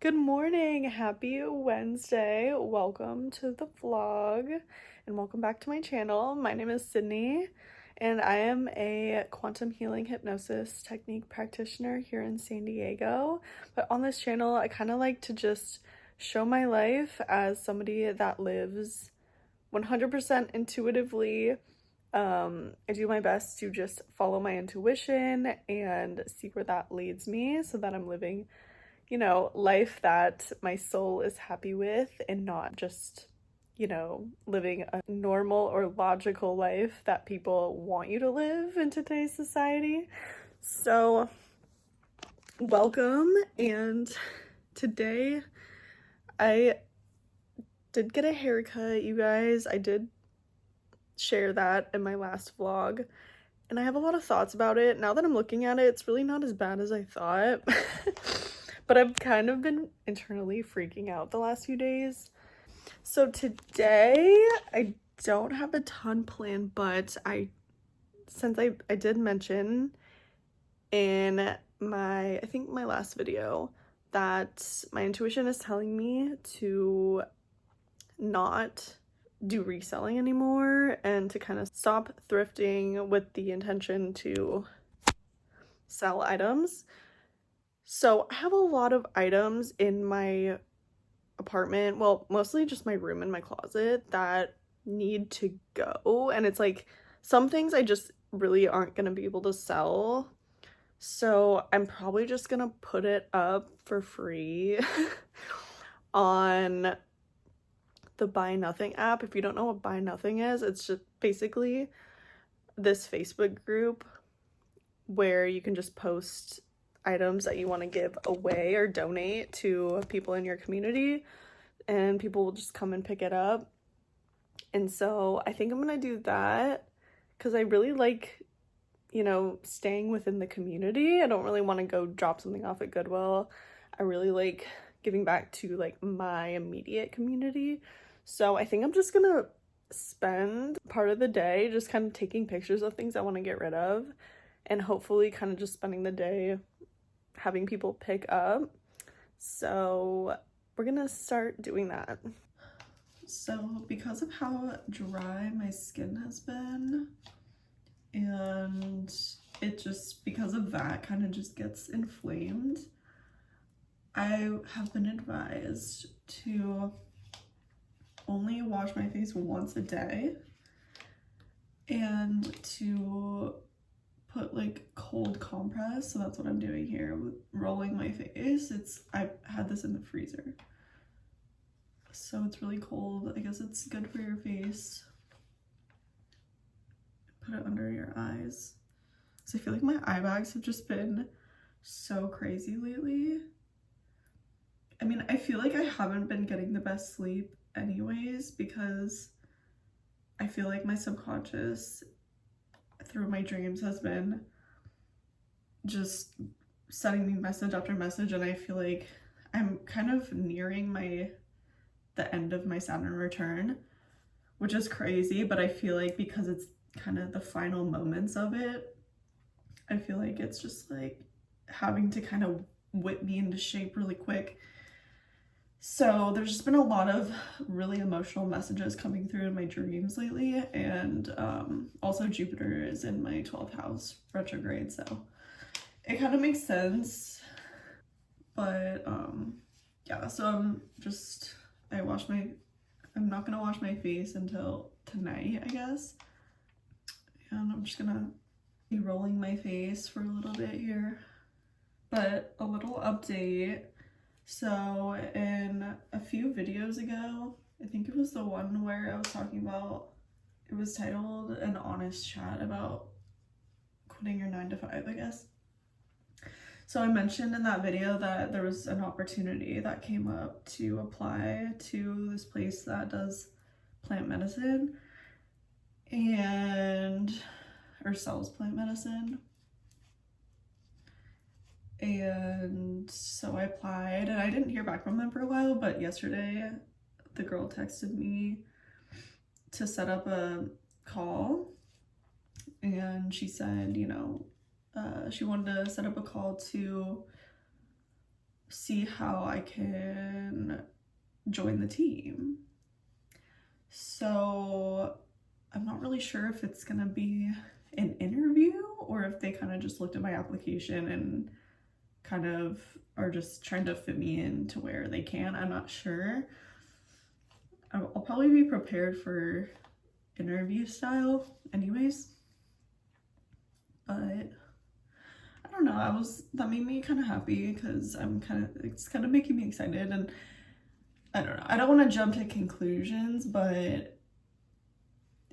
Good morning. Happy Wednesday. Welcome to the vlog and welcome back to my channel. My name is Sydney and I am a quantum healing hypnosis technique practitioner here in San Diego. But on this channel, I kind of like to just show my life as somebody that lives 100% intuitively. I do my best to just follow my intuition and see where that leads me so that I'm living life that my soul is happy with and not just, living a normal or logical life that people want you to live in today's society. So, welcome. And today I did get a haircut, you guys. I did share that in my last vlog. And I have a lot of thoughts about it. Now that I'm looking at it, it's really not as bad as I thought. But I've kind of been internally freaking out the last few days. So today, I don't have a ton planned, but since I did mention in I think my last video, that my intuition is telling me to not do reselling anymore and to kind of stop thrifting with the intention to sell items. So I have a lot of items in my apartment, well, mostly just my room and my closet, that need to go. And it's like some things I just really aren't gonna be able to sell. So I'm probably just gonna put it up for free on the Buy Nothing app. If you don't know what Buy Nothing is, it's just basically this Facebook group where you can just post items that you want to give away or donate to people in your community, and people will just come and pick it up. And so I think I'm gonna do that because I really like, staying within the community. I don't really want to go drop something off at Goodwill. I really like giving back to like my immediate community. So I think I'm just gonna spend part of the day just kind of taking pictures of things I want to get rid of, and hopefully kind of just spending the day having people pick up. So we're gonna start doing that. So because of how dry my skin has been, and it just, because of that, kind of just gets inflamed, I have been advised to only wash my face once a day and to put like cold compress. So that's what I'm doing here with rolling my face. I've had this in the freezer, so it's really cold. I guess it's good for your face. Put it under your eyes. So I feel like my eye bags have just been so crazy lately. I mean, I feel like I haven't been getting the best sleep anyways, because I feel like my subconscious through my dreams has been just sending me message after message, and I feel like I'm kind of nearing the end of my Saturn return, which is crazy. But I feel like because it's kind of the final moments of it, I feel like it's just like having to kind of whip me into shape really quick. So there's just been a lot of really emotional messages coming through in my dreams lately, and also Jupiter is in my 12th house retrograde, so it kind of makes sense. But yeah, so I'm not gonna wash my face until tonight, I guess. And I'm just gonna be rolling my face for a little bit here. But a little update. So in a few videos ago, I think it was the one where I was talking about, it was titled An Honest Chat About Quitting Your 9 to 5, I guess. So I mentioned in that video that there was an opportunity that came up to apply to this place that does plant medicine or sells plant medicine. And so I applied, and I didn't hear back from them for a while, but yesterday the girl texted me to set up a call, and she said, she wanted to set up a call to see how I can join the team. So I'm not really sure if it's gonna be an interview or if they kind of just looked at my application and kind of are just trying to fit me in to where they can. I'm not sure. I'll probably be prepared for interview style anyways, but I don't know, that made me kind of happy because it's kind of making me excited. And I don't know, I don't want to jump to conclusions, but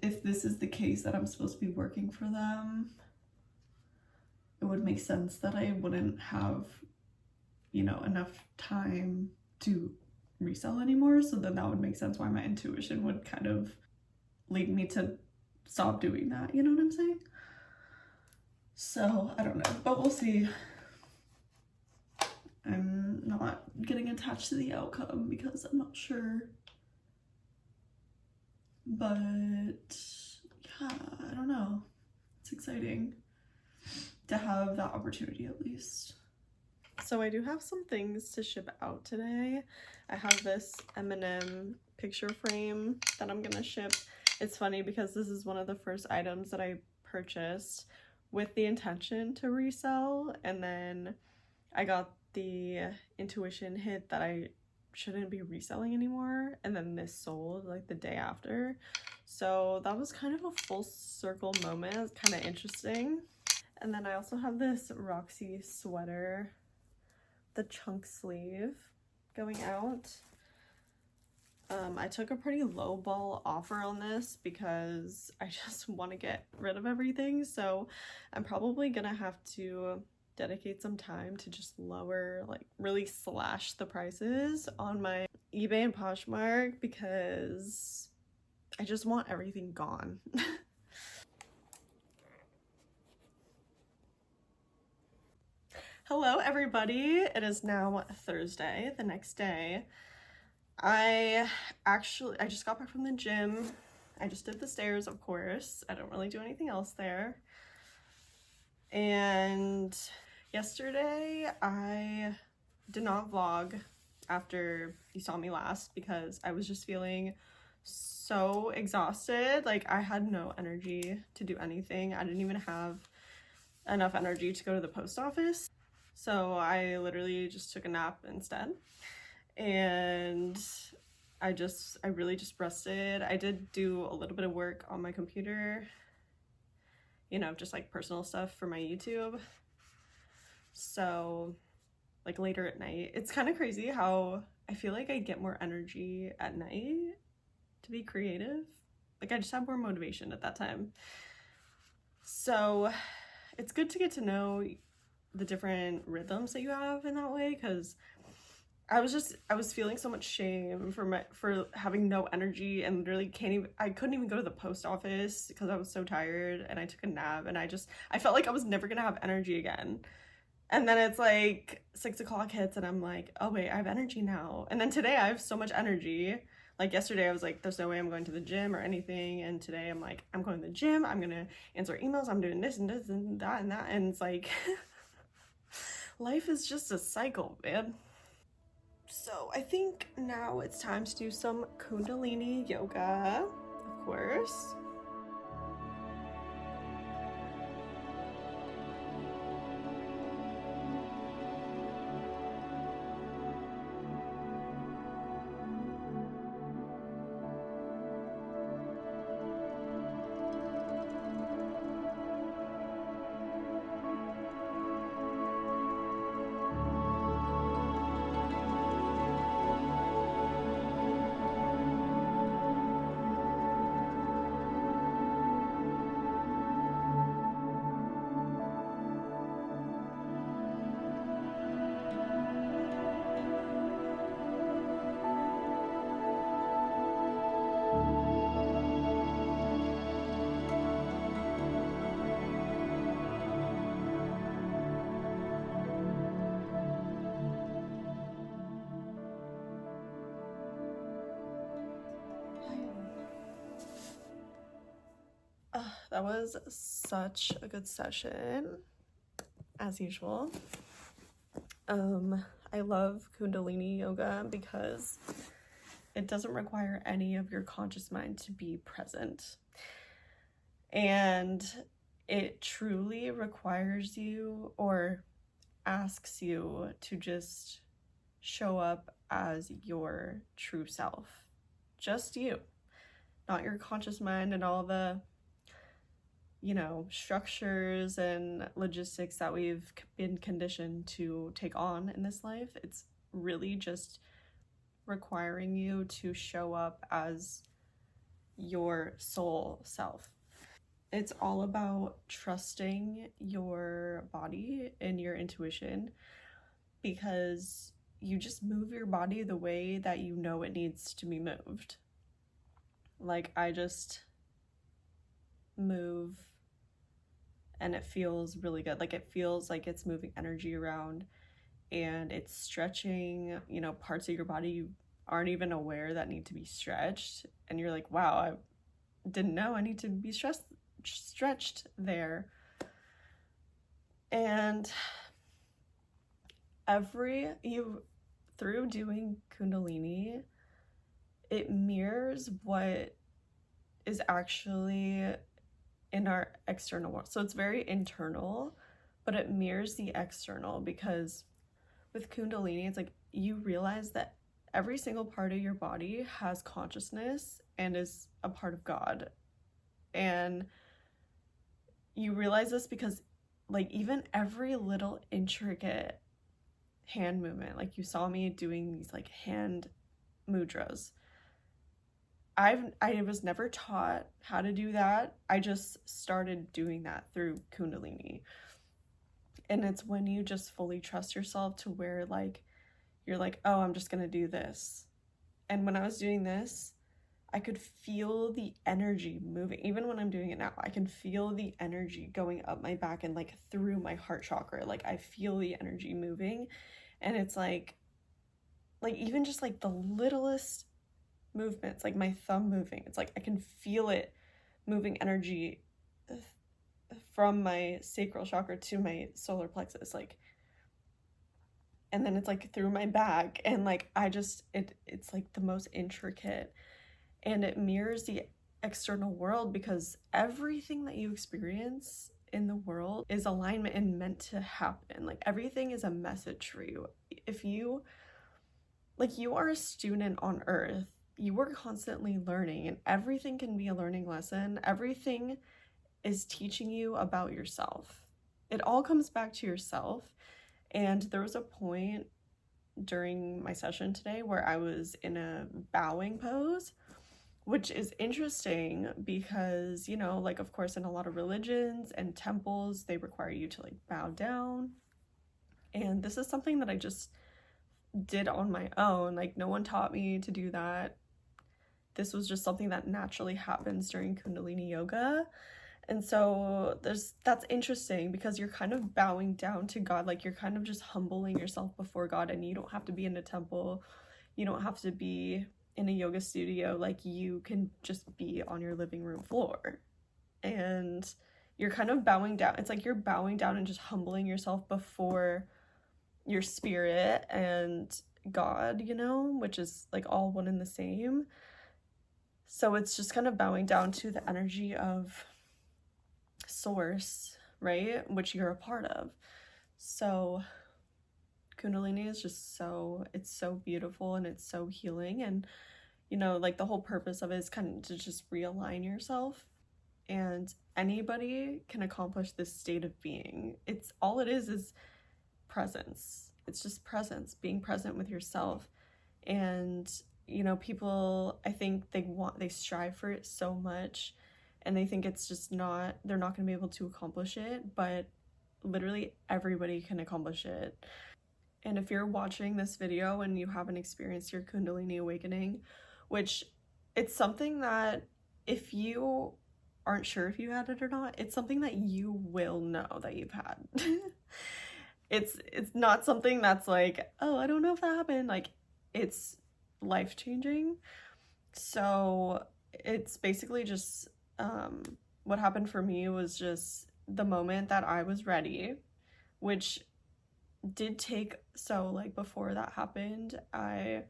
if this is the case that I'm supposed to be working for them, it would make sense that I wouldn't have, enough time to resell anymore. So then that would make sense why my intuition would kind of lead me to stop doing that. You know what I'm saying? So I don't know, but we'll see. I'm not getting attached to the outcome because I'm not sure. But yeah, I don't know. It's exciting to have that opportunity at least. So I do have some things to ship out today. I have this M&M picture frame that I'm gonna ship. It's funny because this is one of the first items that I purchased with the intention to resell, and then I got the intuition hit that I shouldn't be reselling anymore, and then this sold like the day after. So that was kind of a full circle moment. It's kind of interesting. And then I also have this Roxy sweater, the chunk sleeve, going out. I took a pretty low ball offer on this because I just want to get rid of everything, so I'm probably gonna have to dedicate some time to just lower, like really slash the prices on my eBay and Poshmark because I just want everything gone. Hello everybody, it is now Thursday, the next day. I just got back from the gym. I just did the stairs, of course. I don't really do anything else there. And yesterday I did not vlog after you saw me last because I was just feeling so exhausted. Like I had no energy to do anything. I didn't even have enough energy to go to the post office. So I literally just took a nap instead. And I really just rested. I did do a little bit of work on my computer, just like personal stuff for my YouTube. So like later at night, it's kind of crazy how I feel like I get more energy at night to be creative. Like I just have more motivation at that time. So it's good to get to know the different rhythms that you have in that way, because I was feeling so much shame for having no energy and literally I couldn't even go to the post office because I was so tired, and I took a nap, and I felt like I was never gonna have energy again. And then it's like 6 o'clock hits and I'm like, oh wait, I have energy now. And then today I have so much energy. Like yesterday I was like, there's no way I'm going to the gym or anything. And today I'm like, I'm going to the gym, I'm gonna answer emails, I'm doing this and this and that and that. And it's like, life is just a cycle, man. So I think now it's time to do some kundalini yoga, of course. That was such a good session, as usual. I love kundalini yoga because it doesn't require any of your conscious mind to be present. And it truly requires you, or asks you, to just show up as your true self. Just you. Not your conscious mind and all the, structures and logistics that we've been conditioned to take on in this life. It's really just requiring you to show up as your soul self. It's all about trusting your body and your intuition, because you just move your body the way that you know it needs to be moved. Like, I just move and it feels really good. Like, it feels like it's moving energy around and it's stretching, parts of your body you aren't even aware that need to be stretched. And you're like, wow, I didn't know I need to be stretched there. And through doing kundalini, it mirrors what is actually in our external world. So it's very internal, but it mirrors the external, because with kundalini, it's like you realize that every single part of your body has consciousness and is a part of God. And you realize this because, like, even every little intricate hand movement, like you saw me doing these like hand mudras, I was never taught how to do that. I just started doing that through kundalini. And it's when you just fully trust yourself to where, like, you're like, oh, I'm just gonna do this. And when I was doing this, I could feel the energy moving. Even when I'm doing it now, I can feel the energy going up my back and like through my heart chakra. Like, I feel the energy moving. And it's like even just like the littlest movements, like my thumb moving, it's like I can feel it moving energy from my sacral chakra to my solar plexus, like, and then it's like through my back, and like it's like the most intricate, and it mirrors the external world, because everything that you experience in the world is alignment and meant to happen. Like, everything is a message for you. If you are a student on earth, you are constantly learning, and everything can be a learning lesson. Everything is teaching you about yourself. It all comes back to yourself. And there was a point during my session today where I was in a bowing pose, which is interesting because, like, of course, in a lot of religions and temples, they require you to like bow down. And this is something that I just did on my own. Like, no one taught me to do that. This was just something that naturally happens during kundalini yoga. And so that's interesting, because you're kind of bowing down to God. Like, you're kind of just humbling yourself before God, and you don't have to be in a temple. You don't have to be in a yoga studio. Like, you can just be on your living room floor, and you're kind of bowing down. It's like you're bowing down and just humbling yourself before your spirit and God, which is like all one and the same. So it's just kind of bowing down to the energy of source, right? Which you're a part of. So kundalini is just it's so beautiful, and it's so healing. And, like, the whole purpose of it is kind of to just realign yourself. And anybody can accomplish this state of being. It's all it is presence. It's just presence, being present with yourself. And, people, I think they strive for it so much, and they think it's just they're not going to be able to accomplish it, but literally everybody can accomplish it. And if you're watching this video and you haven't experienced your kundalini awakening, which it's something that, if you aren't sure if you had it or not, it's something that you will know that you've had. It's not something that's like, oh, I don't know if that happened. Like, it's life-changing. So it's basically just what happened for me was just the moment that I was ready, which did take, so like before that happened, I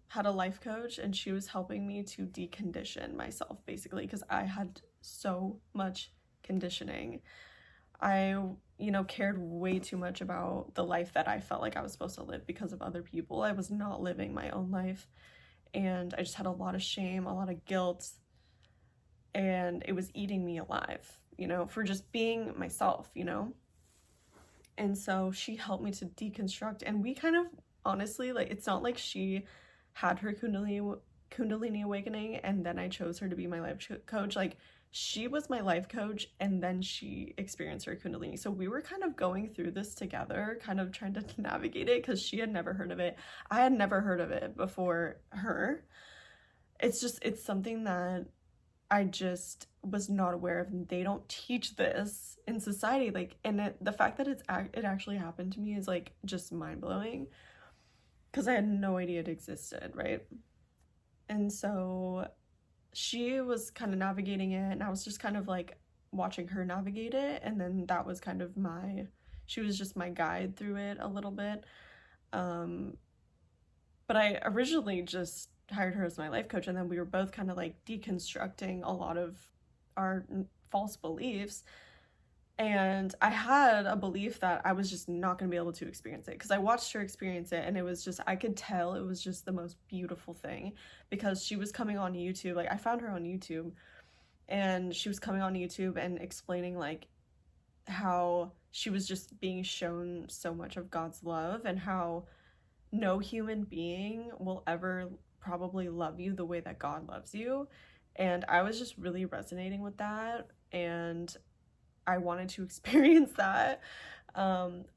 had a life coach, and she was helping me to decondition myself, basically, because I had so much conditioning. I, cared way too much about the life that I felt like I was supposed to live because of other people. I was not living my own life, and I just had a lot of shame, a lot of guilt, and it was eating me alive, for just being myself, And so she helped me to deconstruct, and we kind of, honestly, like, it's not like she had her Kundalini awakening and then I chose her to be my life coach. Like, she was my life coach, and then she experienced her Kundalini. So we were kind of going through this together, kind of trying to navigate it, because she had never heard of it. I had never heard of it before her. It's something that I just was not aware of, and they don't teach this in society. Like, and the fact that it actually happened to me is like just mind-blowing, because I had no idea it existed, right? And so she was kind of navigating it, and I was just kind of like watching her navigate it, and then that was kind of she was just my guide through it a little bit. But I originally just hired her as my life coach, and then we were both kind of like deconstructing a lot of our false beliefs. And I had a belief that I was just not going to be able to experience it, because I watched her experience it, and it was just, I could tell it was just the most beautiful thing, because she was coming on YouTube. Like, I found her on YouTube, and she was coming on YouTube and explaining like how she was just being shown so much of God's love, and how no human being will ever probably love you the way that God loves you. And I was just really resonating with that, and I wanted to experience that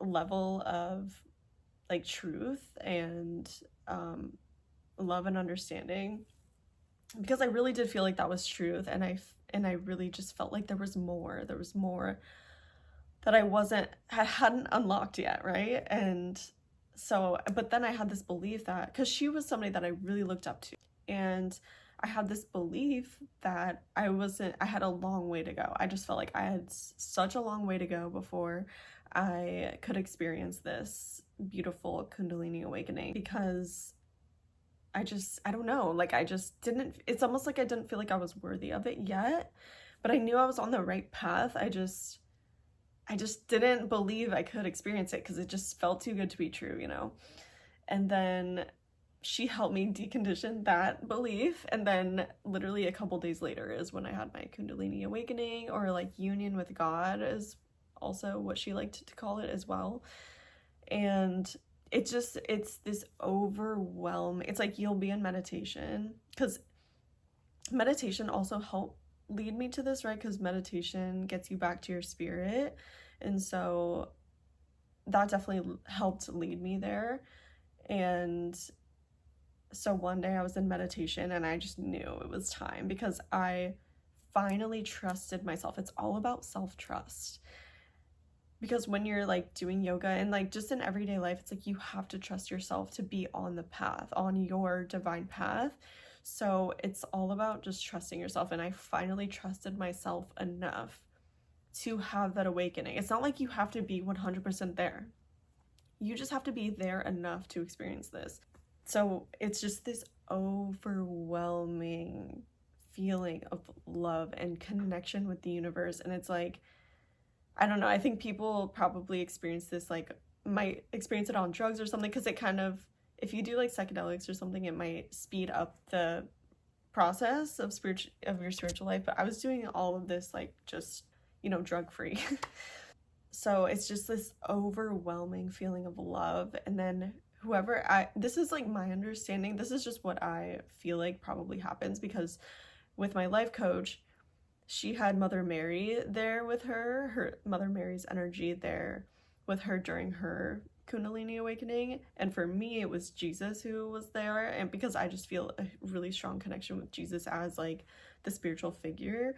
level of like truth and love and understanding, because I really did feel like that was truth, and I really just felt like there was more that I hadn't unlocked yet, right? And so, but then I had this belief that, because she was somebody that I really looked up to, and I had this belief that I had a long way to go. I just felt like I had such a long way to go before I could experience this beautiful Kundalini awakening, because I don't know, like, it's almost like I didn't feel like I was worthy of it yet, but I knew I was on the right path. I just didn't believe I could experience it, because it just felt too good to be true, And then she helped me decondition that belief, and then literally a couple days later is when I had my Kundalini awakening, or like union with God is also what she liked to call it as well. And it's this overwhelming, it's like you'll be in meditation, because meditation also helped lead me to this, right? Because meditation gets you back to your spirit, and so that definitely helped lead me there. And so one day I was in meditation, and I just knew it was time, because I finally trusted myself. It's all about self-trust, because when you're like doing yoga and like just in everyday life, it's like you have to trust yourself to be on the path, on your divine path. So it's all about just trusting yourself, and I finally trusted myself enough to have that awakening. It's not like you have to be 100% there. You just have to be there enough to experience this. So it's just this overwhelming feeling of love and connection with the universe. And it's like, I don't know, I think people probably experience this, like, might experience it on drugs or something, because it kind of, if you do like psychedelics or something, it might speed up the process of your spiritual life. But I was doing all of this like just, drug-free. So it's just this overwhelming feeling of love. And then this is like my understanding, this is just what I feel like probably happens, because with my life coach, she had Mother Mary there with her Mother Mary's energy there with her during her Kundalini awakening. And for me, it was Jesus who was there, and because I just feel a really strong connection with Jesus as like the spiritual figure.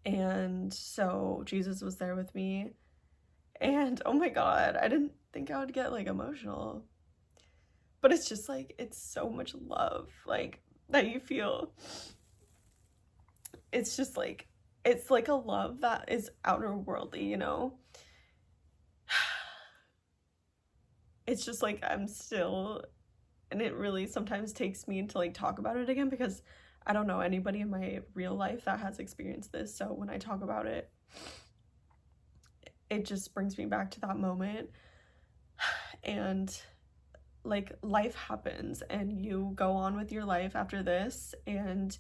And so Jesus was there with me, and oh my God, I didn't think I would get like emotional, but it's just like, it's so much love like that you feel. It's just like, it's like a love that is outer worldly, it's just like I'm still, and it really sometimes takes me to like talk about it again, because I don't know anybody in my real life that has experienced this. So when I talk about it, it just brings me back to that moment. And like, life happens and you go on with your life after this, and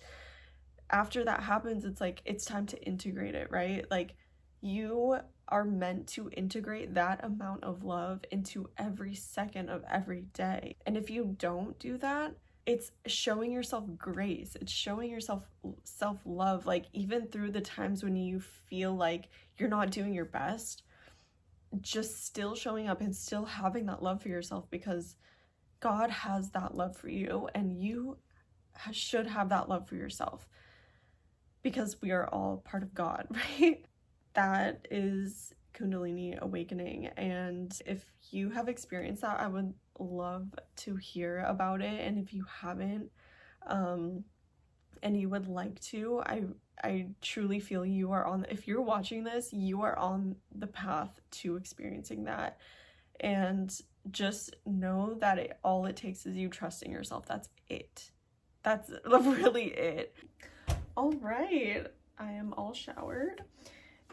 after that happens, it's like it's time to integrate it, right? Like, you are meant to integrate that amount of love into every second of every day. And if you don't do that, it's showing yourself grace. It's showing yourself self-love. Like, even through the times when you feel like you're not doing your best, just still showing up and still having that love for yourself, because God has that love for you, and you should have that love for yourself, because we are all part of God, right? That is Kundalini awakening. And if you have experienced that, I would love to hear about it. And if you haven't, and you would like to, I truly feel you are on, if you're watching this, you are on the path to experiencing that. And just know that all it takes is you trusting yourself. That's it. That's really it. All right, I am all showered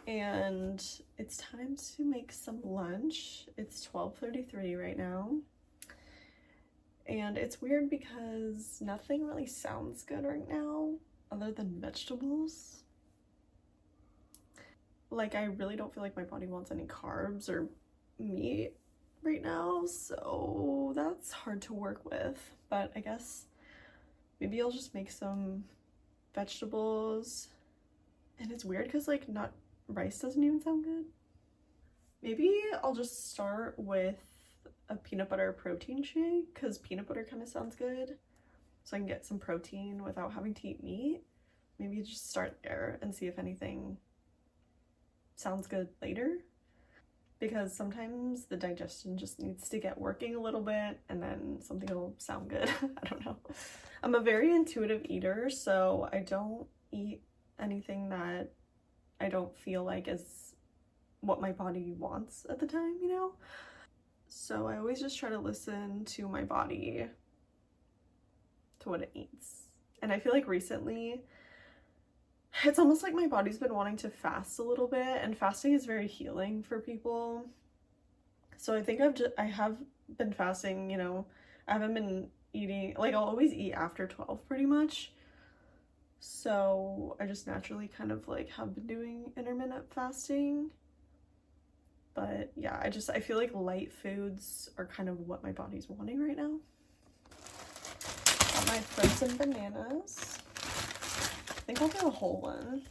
and it's time to make some lunch. It's 12:33 right now. And it's weird because nothing really sounds good right now other than vegetables. Like, I really don't feel like my body wants any carbs or meat right now, so that's hard to work with. But I guess maybe I'll just make some vegetables. And it's weird because like rice doesn't even sound good. Maybe I'll just start with a peanut butter protein shake, because peanut butter kind of sounds good, so I can get some protein without having to eat meat. Maybe just start there and see if anything sounds good later, because sometimes the digestion just needs to get working a little bit and then something will sound good. I don't know. I'm a very intuitive eater, so I don't eat anything that I don't feel like is what my body wants at the time, you know? So I always just try to listen to my body, to what it needs. And I feel like recently, it's almost like my body's been wanting to fast a little bit, and fasting is very healing for people. So I think I have been fasting, you know, I haven't been eating, like I'll always eat after 12 pretty much. So I just naturally kind of like have been doing intermittent fasting. But yeah, I feel like light foods are kind of what my body's wanting right now. Got my frozen bananas. I think I'll do a whole one.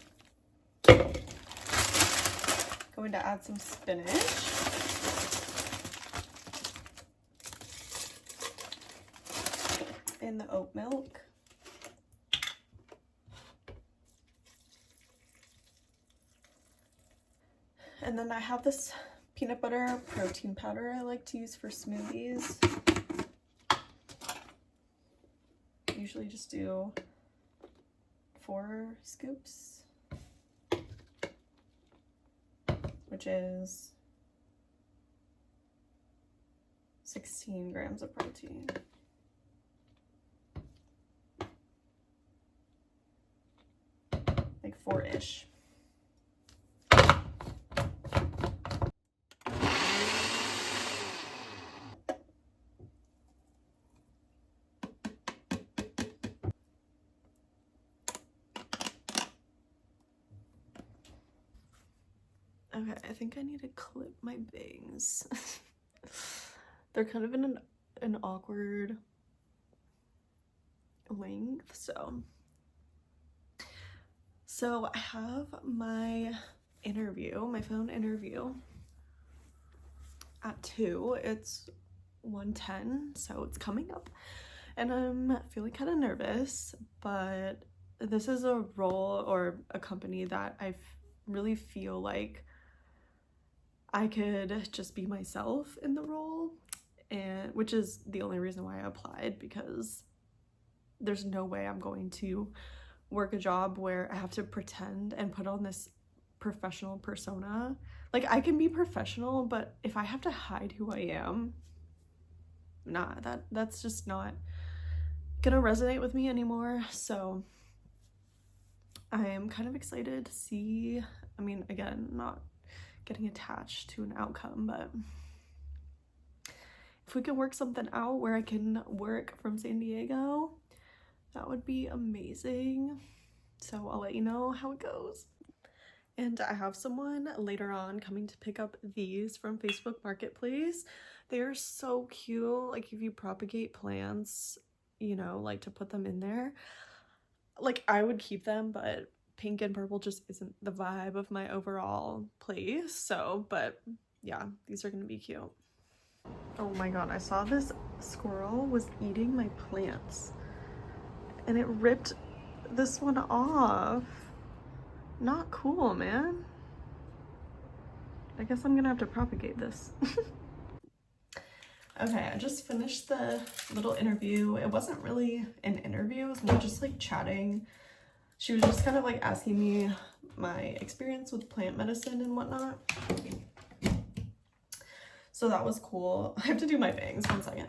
Going to add some spinach. In the oat milk. And then I have this peanut butter protein powder I like to use for smoothies. Usually just do 4 scoops, which is 16 grams of protein. Like 4-ish. Okay, I think I need to clip my bangs. They're kind of in an awkward length, so I have my phone interview at 2. It's 1:10, so it's coming up, and I'm feeling kind of nervous, but this is a role or a company that I really feel like I could just be myself in the role, and which is the only reason why I applied, because there's no way I'm going to work a job where I have to pretend and put on this professional persona. Like, I can be professional, but if I have to hide who I am, that's just not gonna resonate with me anymore. So I am kind of excited to see, I mean, again, not getting attached to an outcome, but if we can work something out where I can work from San Diego, that would be amazing. So I'll let you know how it goes. And I have someone later on coming to pick up these from Facebook Marketplace. They're so cute. Like, if you propagate plants, you know, like to put them in there, like I would keep them, but pink and purple just isn't the vibe of my overall place. So, but yeah, these are gonna be cute. Oh my god, I saw this squirrel was eating my plants and it ripped this one off. Not cool, man. I guess I'm gonna have to propagate this. Okay, I just finished the little interview. It wasn't really an interview, it was more just like chatting. She was just kind of like asking me my experience with plant medicine and whatnot. So that was cool. I have to do my bangs, 1 second.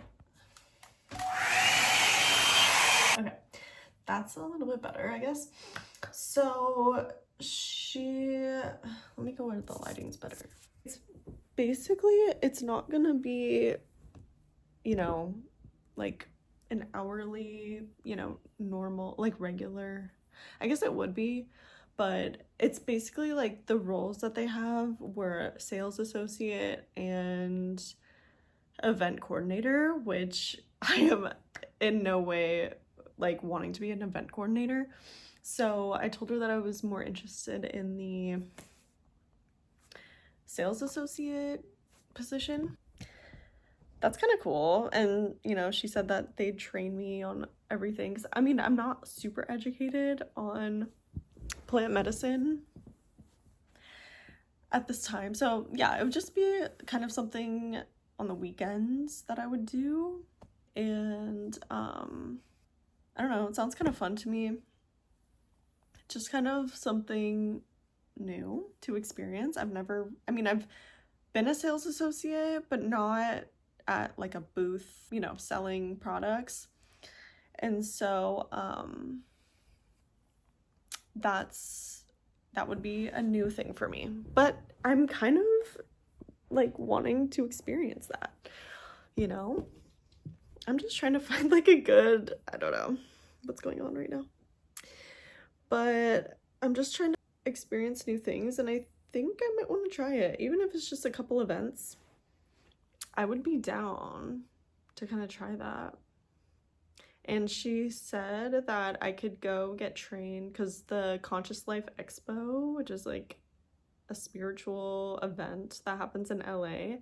Okay, that's a little bit better, I guess. So let me go where the lighting's better. Basically, it's not gonna be, you know, like an hourly, you know, normal, like regular, I guess it would be, but it's basically like the roles that they have were sales associate and event coordinator, which I am in no way like wanting to be an event coordinator. So I told her that I was more interested in the sales associate position. That's kind of cool. And, you know, she said that they'd train me on everything. 'Cause, I mean, I'm not super educated on plant medicine at this time. So yeah, it would just be kind of something on the weekends that I would do. And I don't know, it sounds kind of fun to me. Just kind of something new to experience. I've been a sales associate, but not at like a booth, you know, selling products. And so that would be a new thing for me. But I'm kind of like wanting to experience that, you know? I'm just trying to find like a good, I don't know what's going on right now. But I'm just trying to experience new things, and I think I might want to try it. Even if it's just a couple events, I would be down to kind of try that. And she said that I could go get trained because the Conscious Life Expo, which is like a spiritual event that happens in LA,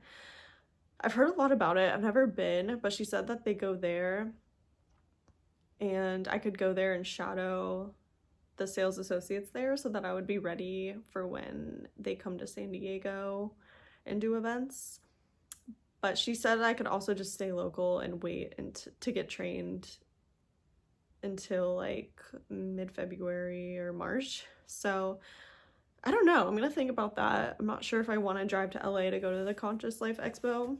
I've heard a lot about it. I've never been, but she said that they go there and I could go there and shadow the sales associates there so that I would be ready for when they come to San Diego and do events. But she said I could also just stay local and wait to get trained until like mid-February or March. So I don't know. I'm gonna think about that. I'm not sure if I want to drive to LA to go to the Conscious Life Expo.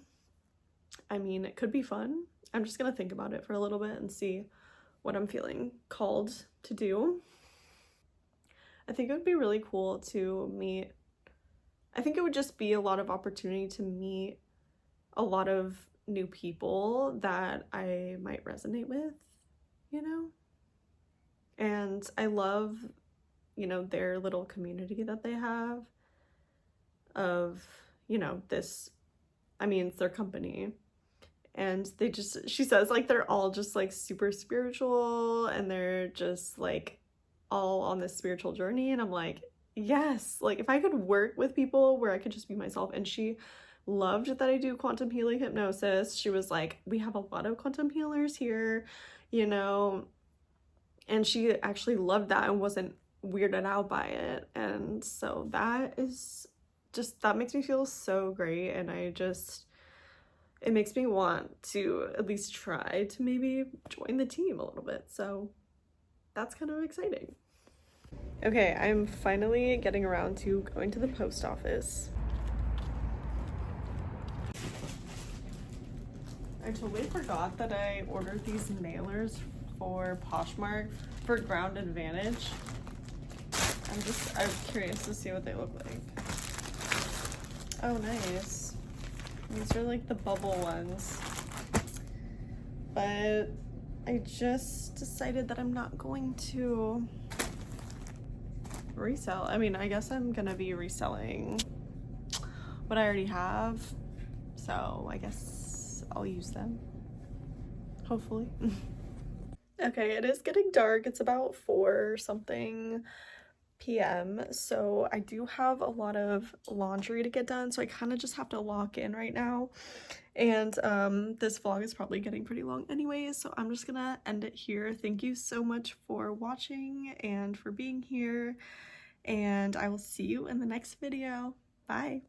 I mean, it could be fun. I'm just gonna think about it for a little bit and see what I'm feeling called to do. I think it would be really cool to meet, I think it would just be a lot of opportunity to meet a lot of new people that I might resonate with, you know? And I love, you know, their little community that they have of, you know, this, I mean, it's their company. And she says like they're all just like super spiritual and they're just like all on this spiritual journey. And I'm like, yes, like if I could work with people where I could just be myself. And she loved that I do quantum healing hypnosis. She was like, we have a lot of quantum healers here, you know, and she actually loved that and wasn't weirded out by it. And so that makes me feel so great. And it makes me want to at least try to maybe join the team a little bit. So that's kind of exciting. Okay, I'm finally getting around to going to the post office. I totally forgot that I ordered these mailers for Poshmark for Ground Advantage. I'm curious to see what they look like. Oh, nice. These are like the bubble ones. But I just decided that I'm not going to resell. I mean, I guess I'm gonna be reselling what I already have. So I guess I'll use them. Hopefully. Okay, it is getting dark. It's about 4 something p.m. So I do have a lot of laundry to get done, so I kind of just have to lock in right now. And this vlog is probably getting pretty long anyways, so I'm just gonna end it here. Thank you so much for watching and for being here, and I will see you in the next video. Bye.